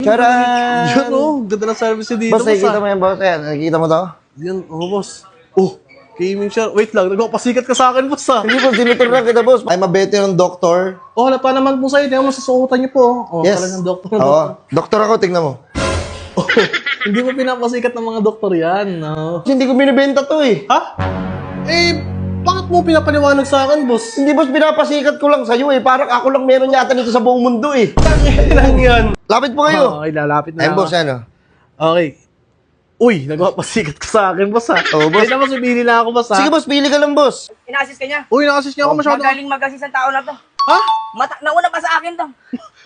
Charan! Yun oh, ganda ng service niya dito, Boss, nakikita mo yan, boss. Ayan, nakikita mo to? Yan, oh boss. Oh, gaming chair. Wait lang, nagpapasikat ka sa akin, boss ah. Hindi, boss. Dinutur lang kita, boss. I'm a veteran doctor. Oh, wala pa naman po sa'yo. Tingnan mo sa suotan niyo po. Oh, Yes. talagang doktor na Oo. doktor. Doktor ako, tingnan mo. Oh, hindi mo pinapasikat ng mga doktor yan. No? Kasi hindi ko binibenta to eh. Ha? Eh, bakit mo pinapaliwanag sa akin, boss? Hindi, boss. Pinapasikat ko lang sa'yo eh. Parang ako lang meron yata nito sa buong mundo eh. Tangin lang yan. Lapit po kayo. Okay, lalapit na Ayun, ako. boss, ano? Okay. Uy, nagpapasikat ka sa akin, boss ha. Oo, boss. Hindi naman sumili na ako, boss ha. Sige, boss. Pili ka lang, boss. Ina-assist ka niya. Uy, nakasis niya ako masyado. Magaling mag-assist ang tao na to. Ha? Nauna pa sa akin to.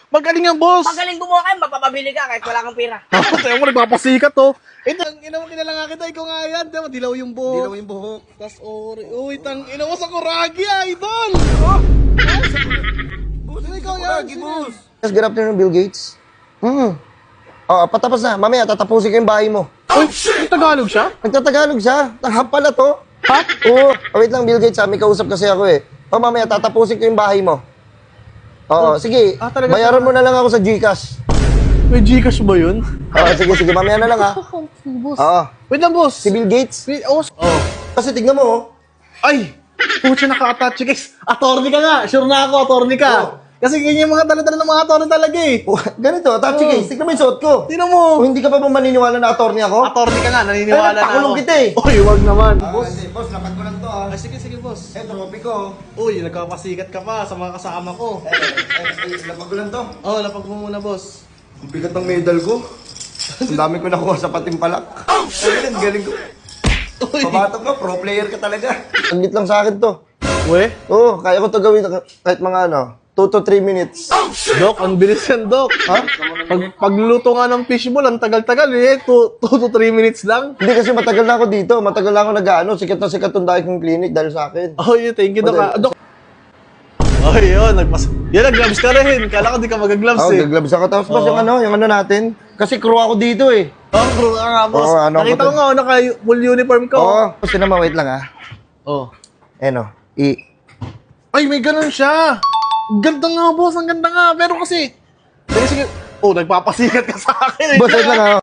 Magaling yan, boss. Magaling gumawa kayo, mapapabili ka kahit wala kang pera. Tayo mo, nagpapasikat to. Ito, ang ina mo kilala nga kita, ikaw nga yan. Diba, dilaw yung buhok. Dilaw yung buhok. Tas ori. Uy, tang ina mo sa kuragi, idol. Boss, ikaw yan, boss. Yes, good afternoon, Bill Gates. Patapos na. Mamaya, tatapusin ko yung bahay mo. Uy, may Tagalog siya? Nagtatagalog siya. Tanghap pala to. Ha? Oo. Wait lang, Bill Gates. May kausap kasi ako eh. Mamaya, tatapusin ko yung bahay mo. Oo, sige. talaga Bayaran mo na lang ako sa GCash. May Gcash ba yun? Oo, sige. Mamaya na lang ha. Boss. Oo. Wait lang, boss. Si Bill Gates. Oh. Kasi tignan mo, oh. Ay! Pucha, naka-attach guys. Attorney ka nga. Sure na ako, attorney ka. Oo. Kasi ganyan yung mga dala-dala ng mga attorney talaga eh. Oh, ganito, touchy case. Tignan mo yung suot ko. Tingnan mo. Kung hindi ka pa ba maniniwala na attorney ako? Attorney ka nga, naniniwala na Pakulong ako. kita eh. Uy, wag naman. Boss, lapad ko lang to ah. Ay, sige, boss. Trophy ko. Uy, nagpapasikat ka pa sa mga kasama ko. Lapad ko lang to. Oh, lapag mo muna, boss. Ang bigat ng medal ko. Ang dami ko nakuha sa patimpalak. Ang galing ko. Uy. Pabatok ka, pro player ka talaga. Saglit lang sa akin to. We? Oo, kaya ko to gawin kahit mga 2 to 3 minutes. Dok, ang bilis yan, Dok. Ha? Pagluto nga ng fishball, ang tagal-tagal eh. 2 to 3 minutes lang. Hindi kasi matagal na ako dito. Matagal na ako nag-ano. Sikat na sikat tong Daikin Clinic dahil sa akin. Oh, thank you, Dok. Madali. Dok. Oh, yun. Yan, nag-gloves ka rin. Kala ko di ka mag-gloves Oo, eh. gaglabs ako. Tapos boss, yung ano natin. Kasi crew ako dito eh. Oh, bro, nga, boss. Oo, ano Nakita ko ko to? nga, naka-full uniform ko. Oo. Kasi naman, wait lang ah. Oh. Ay, may ganun siya. Ganda nga, boss. Ang ganda nga. Pero kasi, sige. Oh, nagpapasikat ka sa akin eh. Boss, wait lang ah.